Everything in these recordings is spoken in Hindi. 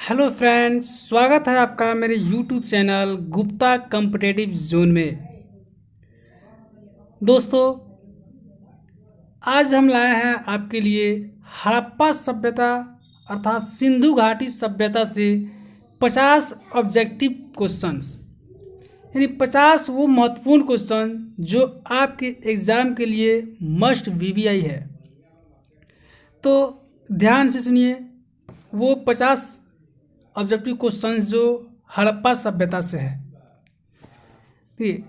हेलो फ्रेंड्स, स्वागत है आपका मेरे YouTube channel Gupta competitive zone में। दोस्तों, आज हम लाए हैं आपके लिए हड़प्पा सभ्यता अर्थात सिंधु घाटी सभ्यता से 50 ऑब्जेक्टिव क्वेश्चंस, यानी 50 वो महत्वपूर्ण क्वेश्चन जो आपके एग्ज़ाम के लिए मस्ट वीवीआई है। तो ध्यान से सुनिए, वो 50 ऑब्जेक्टिव क्वेश्चंस जो हड़प्पा सभ्यता से है। देखिए,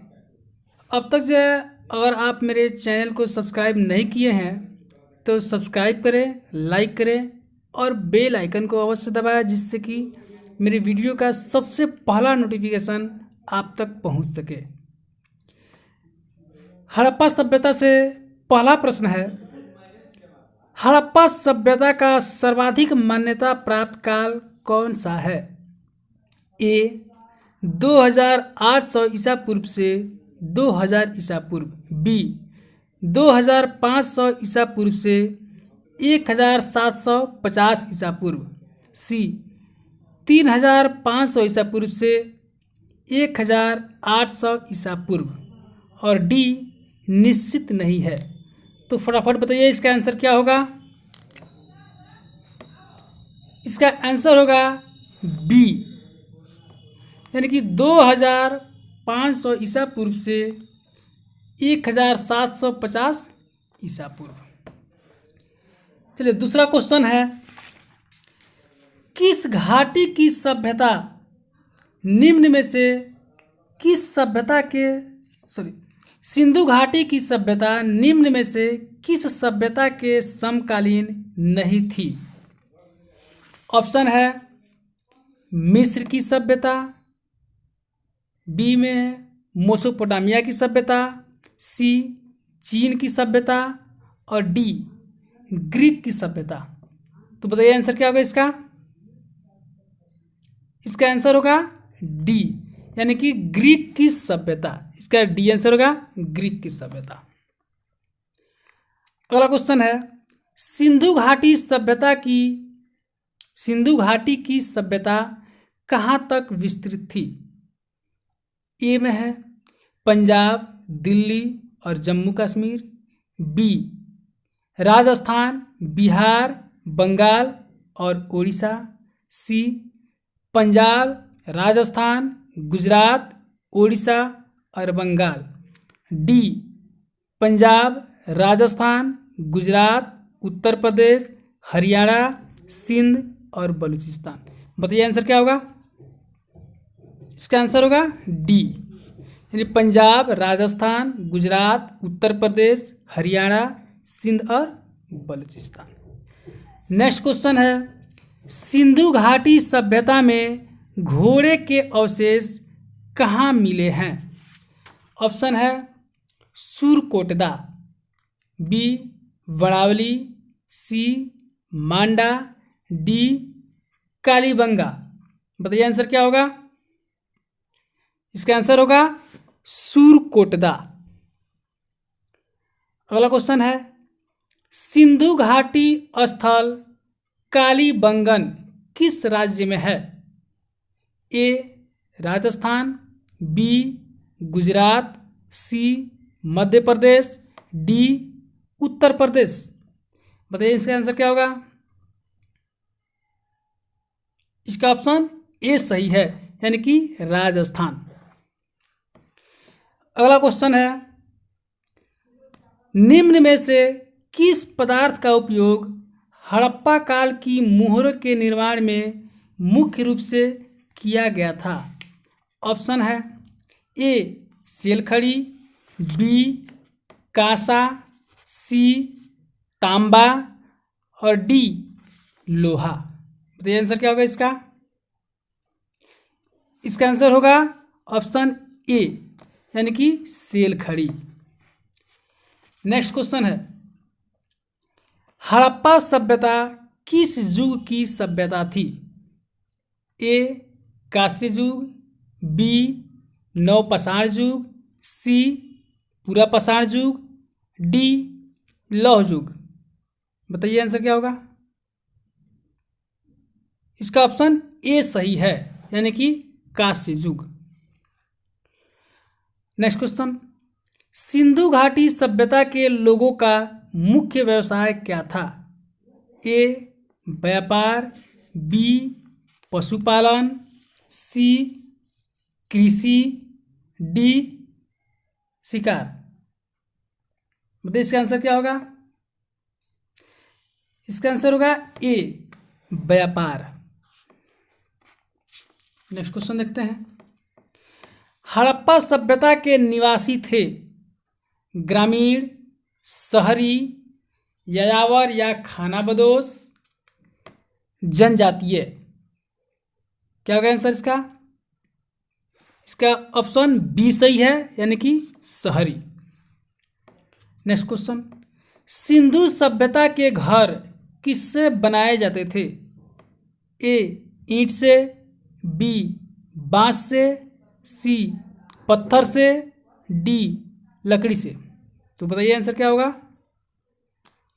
अब तक जो है, अगर आप मेरे चैनल को सब्सक्राइब नहीं किए हैं तो सब्सक्राइब करें, लाइक करें और बेल आइकन को अवश्य दबाएं, जिससे कि मेरे वीडियो का सबसे पहला नोटिफिकेशन आप तक पहुंच सके। हड़प्पा सभ्यता से पहला प्रश्न है, हड़प्पा सभ्यता का सर्वाधिक मान्यता प्राप्त काल कौन सा है? ए 2800 ईसा पूर्व से 2000 ईसा पूर्व, बी 2500 ईसा पूर्व से 1750 ईसा पूर्व, सी 3500 ईसा पूर्व से 1800 ईसा पूर्व और डी निश्चित नहीं है। तो फटाफट बताइए इसका आंसर क्या होगा। इसका आंसर होगा बी, यानी कि 2500 ईसा पूर्व से 1750 ईसा पूर्व। चलिए, दूसरा क्वेश्चन है, किस घाटी की सभ्यता निम्न में से सिंधु घाटी की सभ्यता निम्न में से किस सभ्यता के समकालीन नहीं थी? ऑप्शन है मिस्र की सभ्यता, बी में है मेसोपोटामिया की सभ्यता, सी चीन की सभ्यता और डी ग्रीक की सभ्यता। तो बताइए आंसर क्या होगा इसका। इसका आंसर होगा डी, यानी कि ग्रीक की सभ्यता। इसका डी आंसर होगा ग्रीक की सभ्यता। अगला क्वेश्चन है, सिंधु घाटी की सभ्यता कहाँ तक विस्तृत थी? ए में है पंजाब, दिल्ली और जम्मू कश्मीर, बी राजस्थान, बिहार, बंगाल और उड़ीसा, सी पंजाब, राजस्थान, गुजरात, उड़ीसा और बंगाल, डी पंजाब, राजस्थान, गुजरात, उत्तर प्रदेश, हरियाणा, सिंध और बलूचिस्तान। बताइए आंसर क्या होगा। इसका आंसर होगा डी, यानी पंजाब, राजस्थान, गुजरात, उत्तर प्रदेश, हरियाणा, सिंध और बलूचिस्तान। नेक्स्ट क्वेश्चन है, सिंधु घाटी सभ्यता में घोड़े के अवशेष कहाँ मिले हैं? ऑप्शन है सुरकोटदा, बी वड़ावली, सी मांडा, डी कालीबंगा। बताइए आंसर क्या होगा। इसका आंसर होगा सुरकोटदा। अगला क्वेश्चन है, सिंधु घाटी स्थल कालीबंगन किस राज्य में है? ए राजस्थान, बी गुजरात, सी मध्य प्रदेश, डी उत्तर प्रदेश। बताइए इसका आंसर क्या होगा। इसका ऑप्शन ए सही है, यानी कि राजस्थान। अगला क्वेश्चन है, निम्न में से किस पदार्थ का उपयोग हड़प्पा काल की मुहरों के निर्माण में मुख्य रूप से किया गया था? ऑप्शन है ए सेलखड़ी, बी कांसा, सी तांबा और डी लोहा। बताइए आंसर क्या होगा इसका। इसका आंसर होगा ऑप्शन ए, यानी कि सेलखड़ी। नेक्स्ट क्वेश्चन है, हड़प्पा सभ्यता किस युग की सभ्यता थी? ए कांस्य युग, बी नवपाषाण युग, सी पुरापाषाण युग, डी लौह युग। बताइए आंसर क्या होगा। इसका ऑप्शन ए सही है, यानी कि कांस्य युग। नेक्स्ट क्वेश्चन, सिंधु घाटी सभ्यता के लोगों का मुख्य व्यवसाय क्या था? ए व्यापार, बी पशुपालन, सी कृषि, डी शिकार। बताइए इसका आंसर क्या होगा? इसका आंसर होगा ए व्यापार। नेक्स्ट क्वेश्चन देखते हैं, हड़प्पा सभ्यता के निवासी थे ग्रामीण, शहरी, यायावर या खानाबदोश, जनजातीय। क्या होगा आंसर इसका? इसका ऑप्शन बी सही है, यानी कि शहरी। नेक्स्ट क्वेश्चन, सिंधु सभ्यता के घर किससे बनाए जाते थे? ए ईंट से, बी बांस से, सी पत्थर से, डी लकड़ी से। तो बताइए आंसर क्या होगा?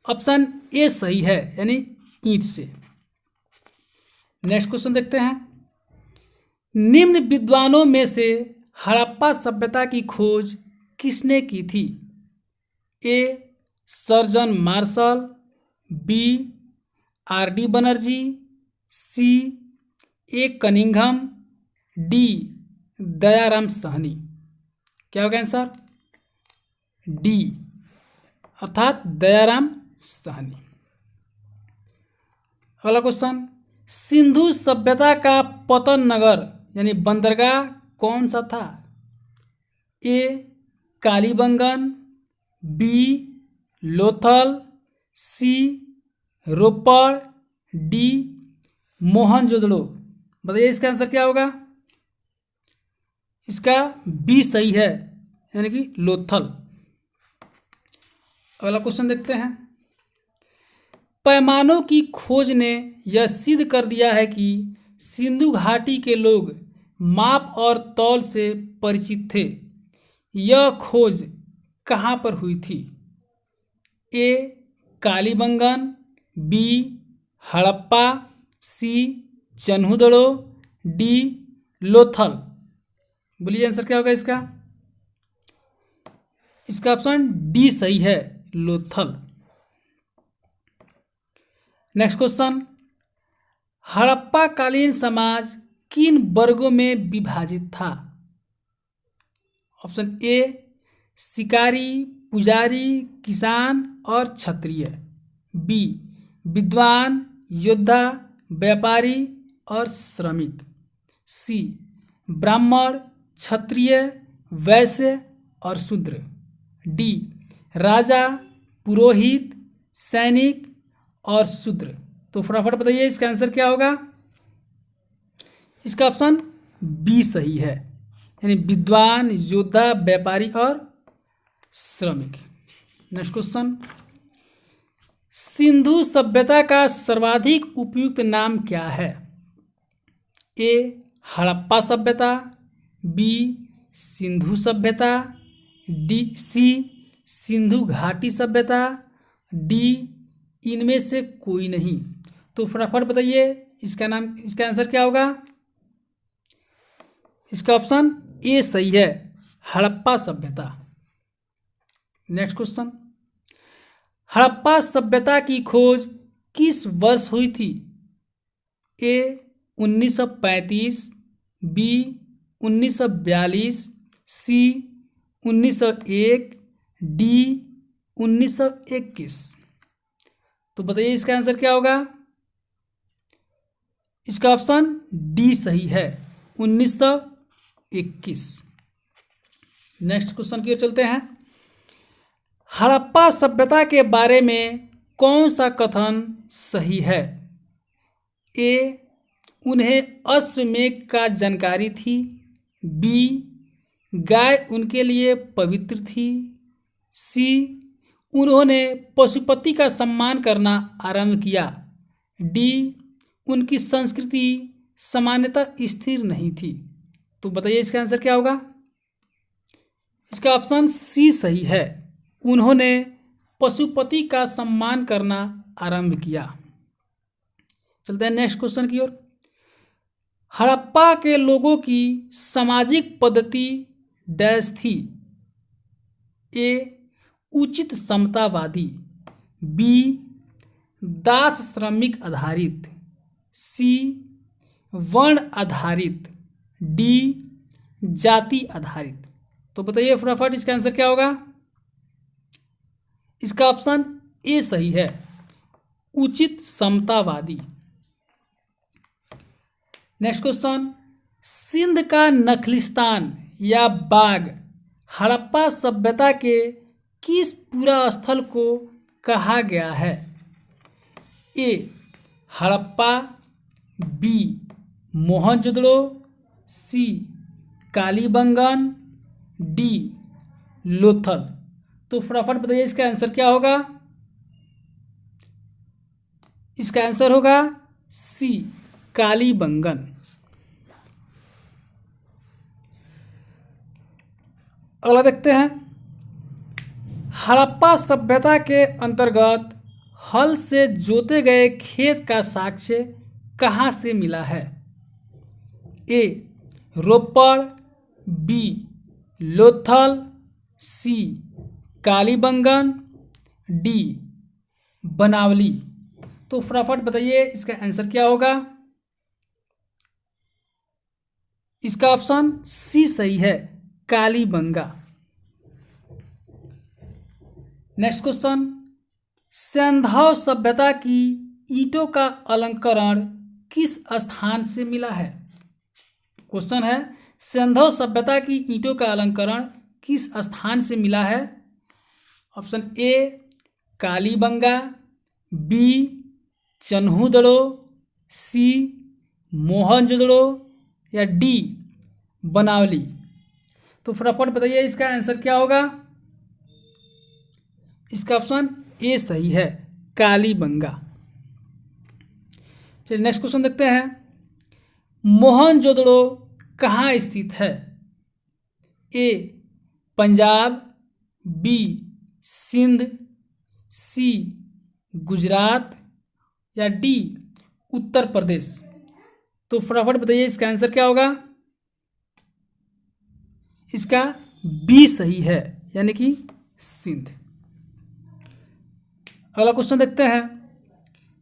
ऑप्शन ए सही है, यानी ईंट से। नेक्स्ट क्वेश्चन देखते हैं, निम्न विद्वानों में से हड़प्पा सभ्यता की खोज किसने की थी? A sir John Marshall, B R D. Banerjee, C A Cunningham, D Dayaram Sahni. क्या होगा आंसर? डी अर्थात दयाराम साहनी। अगला क्वेश्चन, सिंधु सभ्यता का पतन नगर यानी बंदरगाह कौन सा था? ए कालीबंगन, बी लोथल, सी रोपड़, डी मोहनजोदड़ो। बताइए इसका आंसर क्या होगा? इसका बी सही है, यानी कि लोथल। अगला क्वेश्चन देखते हैं, पैमानों की खोज ने यह सिद्ध कर दिया है कि सिंधु घाटी के लोग माप और तौल से परिचित थे। यह खोज कहाँ पर हुई थी? ए कालीबंगन, बी हड़प्पा, सी चन्हुदड़ो, डी लोथल। बोलिए आंसर क्या होगा इसका? इसका ऑप्शन डी सही है, लोथल। नेक्स्ट क्वेश्चन, हड़प्पा कालीन समाज किन वर्गों में विभाजित था? ऑप्शन ए शिकारी, पुजारी, किसान और क्षत्रिय, बी विद्वान, योद्धा, व्यापारी और श्रमिक, सी ब्राह्मण, क्षत्रिय, वैश्य और शूद्र, डी राजा, पुरोहित, सैनिक और शूद्र। तो फटाफट बताइए इसका आंसर क्या होगा? इसका ऑप्शन बी सही है, यानी विद्वान, योद्धा, व्यापारी और श्रमिक। नेक्स्ट क्वेश्चन, सिंधु सभ्यता का सर्वाधिक उपयुक्त नाम क्या है? ए हड़प्पा सभ्यता, बी सिंधु सभ्यता, डी सी सिंधु घाटी सभ्यता, डी इनमें से कोई नहीं। तो फटाफट बताइए इसका आंसर क्या होगा? इसका ऑप्शन ए सही है, हड़प्पा सभ्यता। नेक्स्ट क्वेश्चन, हड़प्पा सभ्यता की खोज किस वर्ष हुई थी? ए 1935, बी 1942, सी 1901, डी 1921। तो बताइए इसका आंसर क्या होगा? इसका ऑप्शन डी सही है, 1921। नेक्स्ट क्वेश्चन की ओर चलते हैं, हड़प्पा सभ्यता के बारे में कौन सा कथन सही है? ए उन्हें अश्वमेघ का जानकारी थी, बी गाय उनके लिए पवित्र थी, सी उन्होंने पशुपति का सम्मान करना आरंभ किया, डी उनकी संस्कृति सामान्यतः स्थिर नहीं थी। तो बताइए इसका आंसर क्या होगा? इसका ऑप्शन सी सही है, उन्होंने पशुपति का सम्मान करना आरंभ किया। चलते हैं नेक्स्ट क्वेश्चन की ओर, हड़प्पा के लोगों की सामाजिक पद्धति डैश थी। ए उचित समतावादी, बी दास श्रमिक आधारित, सी वर्ण आधारित, डी जाति आधारित। तो बताइए फटाफट इसका आंसर क्या होगा। इसका ऑप्शन ए सही है, उचित समतावादी। नेक्स्ट क्वेश्चन, सिंध का नखलिस्तान या बाग हड़प्पा सभ्यता के किस पूरा स्थल को कहा गया है। ए हड़प्पा, बी मोहनजोदड़ो, सी कालीबंगन, डी लोथल। तो फटाफट बताइए इसका आंसर क्या होगा। इसका आंसर होगा सी कालीबंगन। अगला देखते हैं, हड़प्पा सभ्यता के अंतर्गत हल से जोते गए खेत का साक्ष्य कहाँ से मिला है। ए रोपड़, बी लोथल, सी कालीबंगन, डी बनावली। तो फटाफट बताइए इसका आंसर क्या होगा। इसका ऑप्शन सी सही है, कालीबंगा। नेक्स्ट क्वेश्चन, सिंधु सभ्यता की ईंटों का अलंकरण किस स्थान से मिला है। क्वेश्चन है, सिंधु सभ्यता की ईंटों का अलंकरण किस स्थान से मिला है। Option A Kalibangan, B Chanhudaro, C Mohenjodaro, या डी बनावली। तो फटाफट बताइए इसका आंसर क्या होगा। इसका ऑप्शन ए सही है, कालीबंगा। चलिए नेक्स्ट क्वेश्चन देखते हैं, मोहनजोदड़ो कहाँ स्थित है। ए पंजाब, बी सिंध, सी गुजरात, या डी उत्तर प्रदेश। तो फटाफट बताइए इसका आंसर क्या होगा। इसका बी सही है, यानी कि सिंध। अगला क्वेश्चन देखते हैं,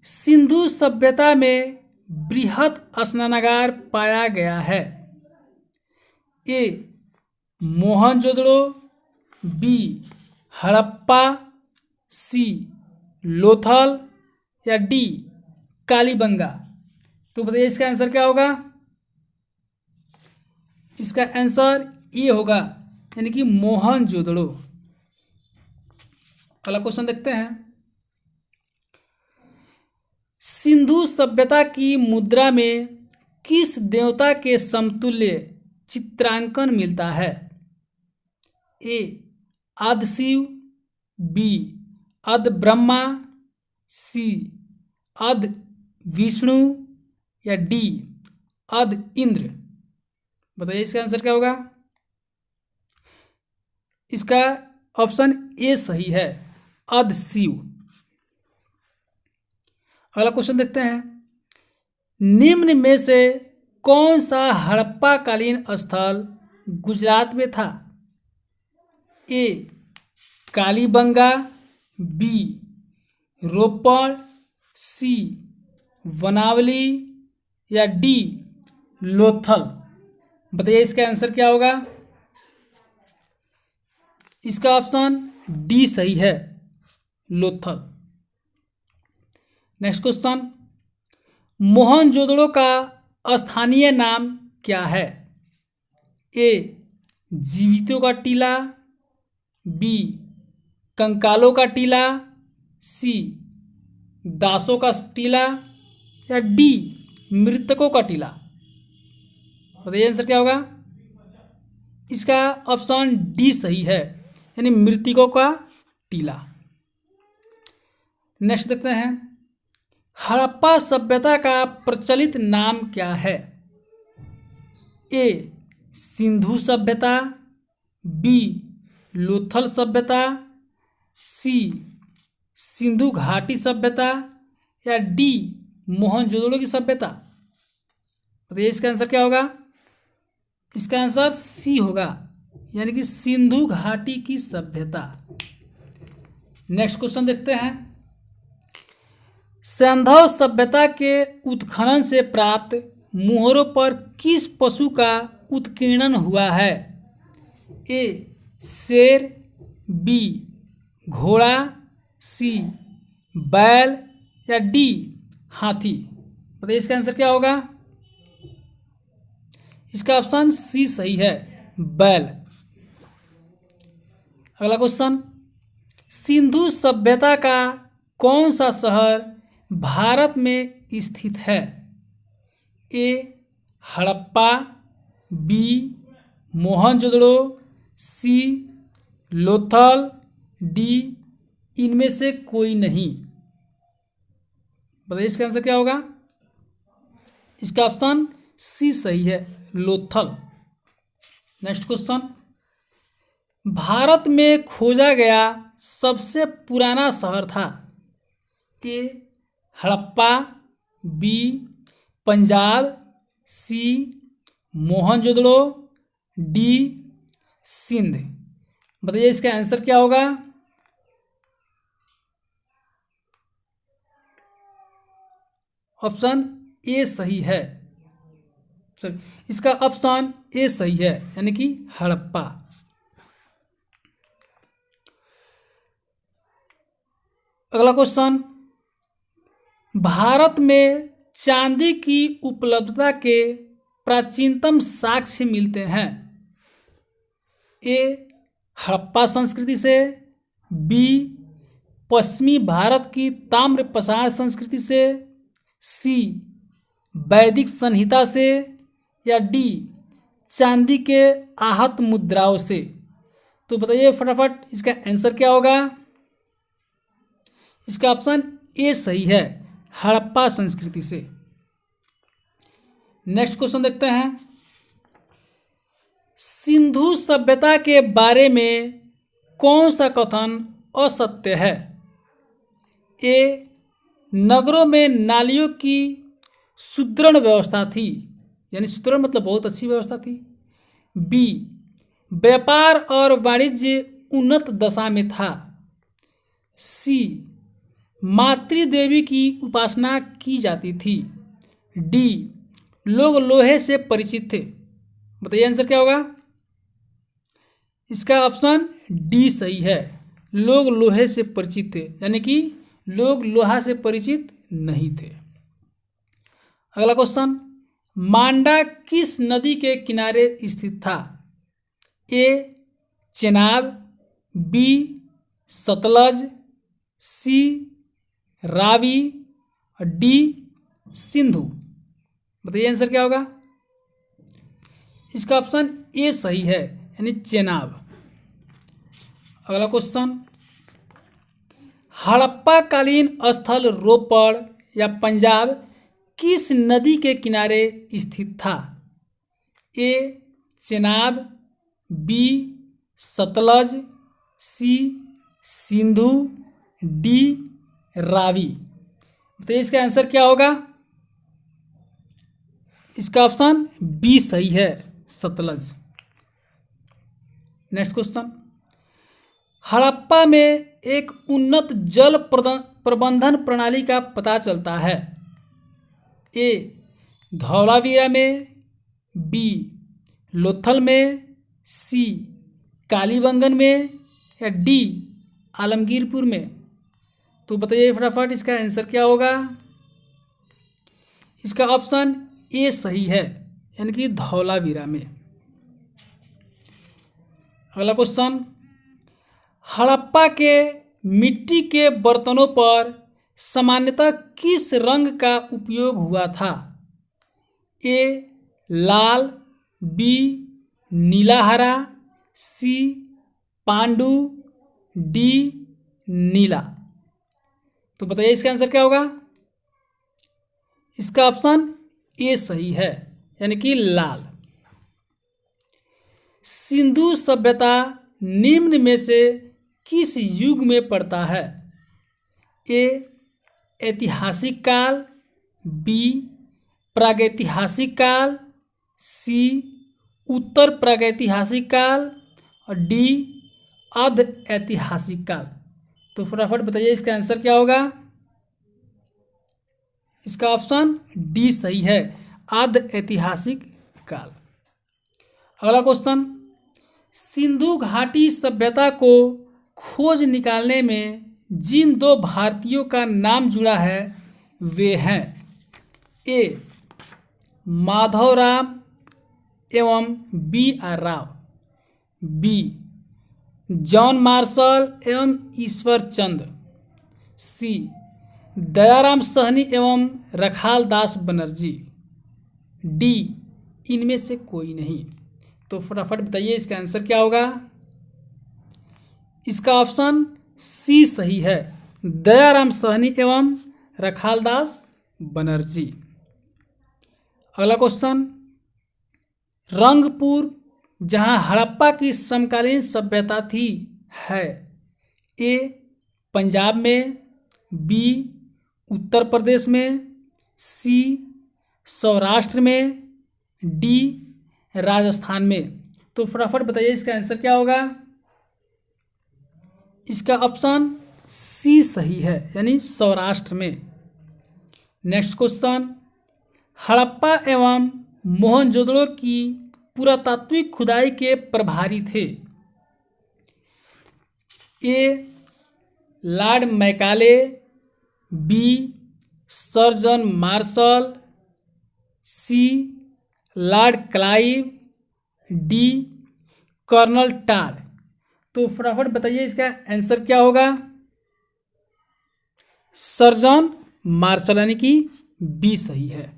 सिंधु सभ्यता में बृहत स्नानागार पाया गया है। ए मोहनजोदड़ो, बी हड़प्पा, सी लोथल, या डी कालीबंगा। तो बताइए इसका आंसर क्या होगा। इसका आंसर ए होगा, यानी कि मोहनजोदड़ो। अगला क्वेश्चन देखते हैं, सिंधु सभ्यता की मुद्रा में किस देवता के समतुल्य चित्रांकन मिलता है। ए आदि शिव, बी आदि ब्रह्मा, सी आदि विष्णु, या डी आदि इंद्र। बताइए इसका आंसर क्या होगा। इसका ऑप्शन ए सही है, आदि शिव। अगला क्वेश्चन देखते हैं, निम्न में से कौन सा हड़प्पा कालीन स्थल गुजरात में था। ए कालीबंगा, बी रोपड़, सी वनावली, या डी लोथल। बताइए इसका आंसर क्या होगा। इसका ऑप्शन डी सही है, लोथल। नेक्स्ट क्वेश्चन, मोहनजोदड़ो का स्थानीय नाम क्या है। ए जीवितों का टीला, बी कंकालों का टीला, सी दासों का टीला, या डी मृतकों का टीला। बताइए आंसर क्या होगा। इसका ऑप्शन डी सही है, यानी मृतकों का टीला। नेक्स्ट देखते हैं, हड़प्पा सभ्यता का प्रचलित नाम क्या है। ए सिंधु सभ्यता, बी लोथल सभ्यता, सी सिंधु घाटी सभ्यता, या डी मोहनजोदड़ो की सभ्यता। बताइए इसका आंसर क्या होगा? इसका आंसर सी होगा, यानी कि सिंधु घाटी की सभ्यता। नेक्स्ट क्वेश्चन देखते हैं। सिंधु सभ्यता के उत्खनन से प्राप्त मुहरों पर किस पशु का उत्कीर्णन हुआ है? ए शेर, बी घोड़ा, सी बैल या डी हाथी। बताइए इसका आंसर क्या होगा? इसका ऑप्शन सी सही है, बैल। अगला क्वेश्चन, सिंधु सभ्यता का कौन सा शहर भारत में स्थित है? ए हड़प्पा, बी मोहनजोदड़ो, सी लोथल, डी इनमें से कोई नहीं। बताइए इसका आंसर क्या होगा? इसका ऑप्शन सी सही है, लोथल। नेक्स्ट क्वेश्चन, भारत में खोजा गया सबसे पुराना शहर था? ए हड़प्पा, बी पंजाब, सी मोहनजोदड़ो, डी सिंध। बताइए इसका आंसर क्या होगा? ऑप्शन ए सही है, सॉरी इसका ऑप्शन ए सही है, यानी कि हड़प्पा। अगला क्वेश्चन, भारत में चांदी की उपलब्धता के प्राचीनतम साक्ष्य मिलते हैं? ए हड़प्पा संस्कृति से, बी पश्चिमी भारत की ताम्र पसार संस्कृति से, सी वैदिक संहिता से या डी चांदी के आहत मुद्राओं से। तो बताइए फटाफट इसका आंसर क्या होगा? इसका ऑप्शन ए सही है, हड़प्पा संस्कृति से। नेक्स्ट क्वेश्चन देखते हैं। सिंधु सभ्यता के बारे में कौन सा कथन असत्य है? ए नगरों में नालियों की सुदृढ़ व्यवस्था थी, यानी सुदृढ़ मतलब बहुत अच्छी व्यवस्था थी। बी व्यापार और वाणिज्य उन्नत दशा में था। सी मातृदेवी की उपासना की जाती थी। डी लोग लोहे से परिचित थे। बताइए आंसर क्या होगा? इसका ऑप्शन डी सही है, लोग लोहे से परिचित थे, यानी कि लोग लोहा से परिचित नहीं थे। अगला क्वेश्चन, मांडा किस नदी के किनारे स्थित था? ए चेनाब, बी सतलज, सी रावी, डी सिंधु। बताइए आंसर क्या होगा? इसका ऑप्शन ए सही है, यानी चेनाब। अगला क्वेश्चन, हड़प्पा कालीन स्थल रोपड़ या पंजाब किस नदी के किनारे स्थित था? ए चेनाब, बी सतलज, सी सिंधु, डी रावी। तो इसका आंसर क्या होगा? इसका ऑप्शन बी सही है, सतलज। नेक्स्ट क्वेश्चन, हड़प्पा में एक उन्नत जल प्रबंधन प्रणाली का पता चलता है। ए धौलावीरा में, बी लोथल में, सी कालीबंगन में या डी आलमगीरपुर में। तो बताइए फटाफट इसका आंसर क्या होगा? इसका ऑप्शन ए सही है, यानी कि धौलावीरा में। अगला क्वेश्चन, हड़प्पा के मिट्टी के बर्तनों पर सामान्यतः किस रंग का उपयोग हुआ था? ए लाल, बी नीला हरा, सी पांडु, डी नीला। तो बताइए इसका आंसर क्या होगा? इसका ऑप्शन ए सही है, यानी कि लाल। सिंधु सभ्यता निम्न में से किस युग में पड़ता है? ए ऐतिहासिक काल, बी प्रागैतिहासिक काल, सी उत्तर प्रागैतिहासिक काल और डी अर्ध ऐतिहासिक काल। तो फटाफट बताइए इसका आंसर क्या होगा। इसका ऑप्शन डी सही है, अर्ध ऐतिहासिक काल। अगला क्वेश्चन, सिंधु घाटी सभ्यता को खोज निकालने में जिन दो भारतीयों का नाम जुड़ा है वे हैं ए माधवराम एवं B R Rao, B John Marshall एवं ईश्वर चंद्र, सी दयाराम सहनी एवं रखाल दास बनर्जी, डी इनमें से कोई नहीं। तो फटाफट बताइए इसका आंसर क्या होगा। इसका ऑप्शन सी सही है, दयाराम सहनी एवं रखाल दास बनर्जी। अगला क्वेश्चन, रंगपुर जहां हड़प्पा की समकालीन सभ्यता थी है ए पंजाब में, बी उत्तर प्रदेश में, सी सौराष्ट्र में, डी राजस्थान में। तो फटाफट बताइए इसका आंसर क्या होगा। इसका ऑप्शन सी सही है, यानी सौराष्ट्र में। नेक्स्ट क्वेश्चन, हड़प्पा एवं मोहनजोदड़ो की पुरातात्विक खुदाई के प्रभारी थे A lord Macaulay, B sir John Marshall, C lord Clive, D colonel Tod. तो फटाफट बताइए इसका आंसर क्या होगा। सर जॉन मार्शल यानी कि बी सही है।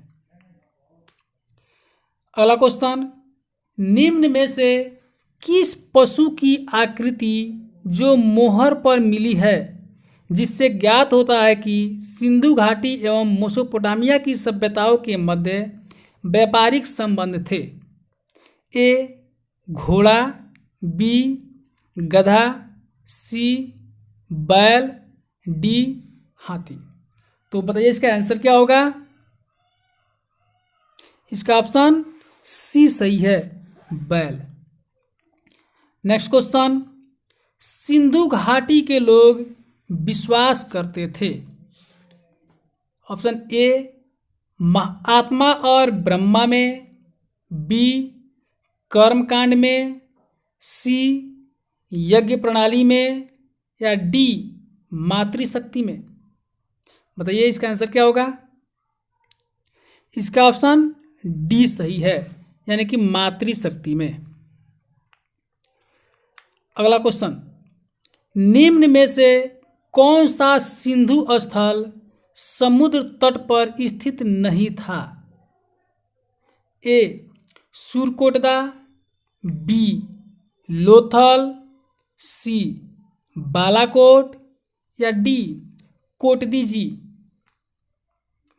अगला क्वेश्चन, निम्न में से किस पशु की आकृति जो मोहर पर मिली है जिससे ज्ञात होता है कि सिंधु घाटी एवं मेसोपोटामिया की सभ्यताओं के मध्य व्यापारिक संबंध थे ए घोड़ा, बी गधा, सी बैल, डी हाथी। तो बताइए इसका आंसर क्या होगा। इसका ऑप्शन सी सही है, बैल। नेक्स्ट क्वेश्चन, सिंधु घाटी के लोग विश्वास करते थे ऑप्शन ए आत्मा और ब्रह्मा में, बी कर्मकांड में, सी यज्ञ प्रणाली में, या डी मातृशक्ति में। बताइए इसका आंसर क्या होगा। इसका ऑप्शन डी सही है, यानी कि मातृशक्ति में। अगला क्वेश्चन, निम्न में से कौन सा सिंधु स्थल समुद्र तट पर स्थित नहीं था ए सुरकोटदा, बी लोथल, सी बालाकोट, या डी कोटदीजी।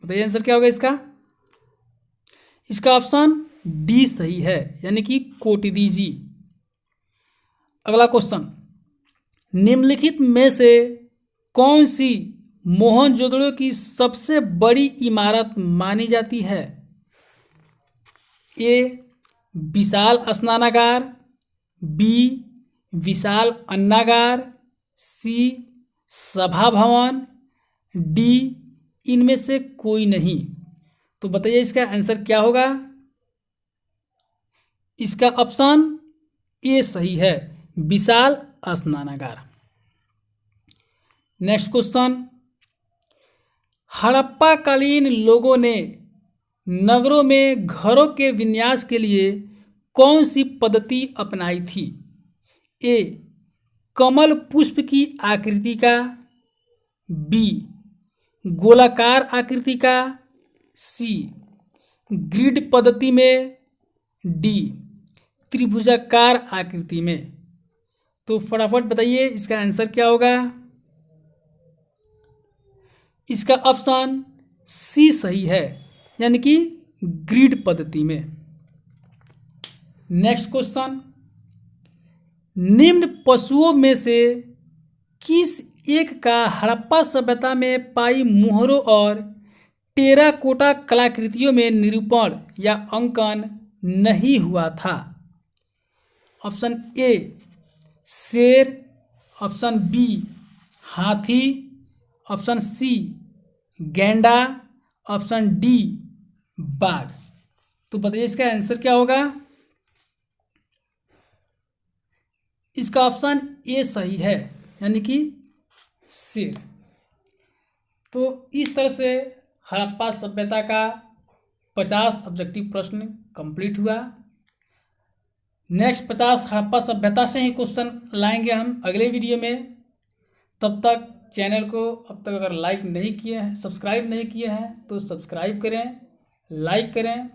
बताइए आंसर क्या होगा इसका। इसका ऑप्शन डी सही है, यानी कि कोटदीजी। अगला क्वेश्चन, निम्नलिखित में से कौन सी मोहनजोदड़ो की सबसे बड़ी इमारत मानी जाती है ए विशाल स्नानागार, बी विशाल अन्नागार, सी सभा भवन, डी इनमें से कोई नहीं। तो बताइए इसका आंसर क्या होगा। इसका ऑप्शन ए सही है, विशाल स्नानागार। नेक्स्ट क्वेश्चन, हड़प्पा कालीन लोगों ने नगरों में घरों के विन्यास के लिए कौन सी पद्धति अपनाई थी ए कमल पुष्प की आकृति का, बी गोलाकार आकृति का, सी ग्रिड पद्धति में, डी त्रिभुजाकार आकृति में। तो फटाफट बताइए इसका आंसर क्या होगा। इसका ऑप्शन सी सही है, यानी कि ग्रिड पद्धति में। नेक्स्ट क्वेश्चन, निम्न पशुओं में से किस एक का हड़प्पा सभ्यता में पाई मुहरों और टेराकोटा कलाकृतियों में निरूपण या अंकन नहीं हुआ था? ऑप्शन ए शेर, ऑप्शन बी हाथी, ऑप्शन सी गैंडा, ऑप्शन डी बाघ। तो बताइए इसका आंसर क्या होगा? इसका ऑप्शन ए सही है, यानी कि शेर। तो इस तरह से हड़प्पा सभ्यता का 50 ऑब्जेक्टिव प्रश्न कंप्लीट हुआ। नेक्स्ट 50 हड़प्पा सभ्यता से ही क्वेश्चन लाएंगे हम अगले वीडियो में। तब तक चैनल को अब तक अगर लाइक नहीं किए हैं, सब्सक्राइब नहीं किए हैं तो सब्सक्राइब करें, लाइक करें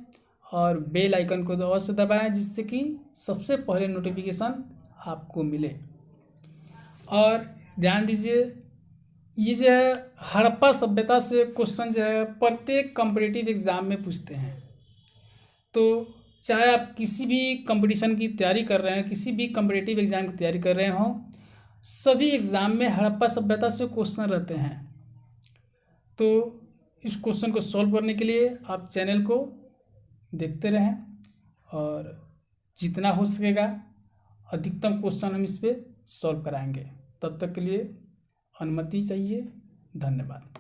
और बेल आइकन को अवश्य दबाएं, जिससे कि सबसे पहले नोटिफिकेशन आपको मिले। और ध्यान दीजिए, ये जो है हड़प्पा सभ्यता से क्वेश्चन जो है प्रत्येक कॉम्पिटिटिव एग्ज़ाम में पूछते हैं। तो चाहे आप किसी भी कंपटीशन की तैयारी कर रहे हैं, किसी भी कॉम्पिटिटिव एग्ज़ाम की तैयारी कर रहे हों, सभी एग्ज़ाम में हड़प्पा सभ्यता से क्वेश्चन रहते हैं। तो इस क्वेश्चन को सॉल्व करने के लिए आप चैनल को देखते रहें और जितना हो सकेगा अधिकतम क्वेश्चन हम इस पर सॉल्व कराएंगे। तब तक के लिए अनुमति चाहिए। धन्यवाद।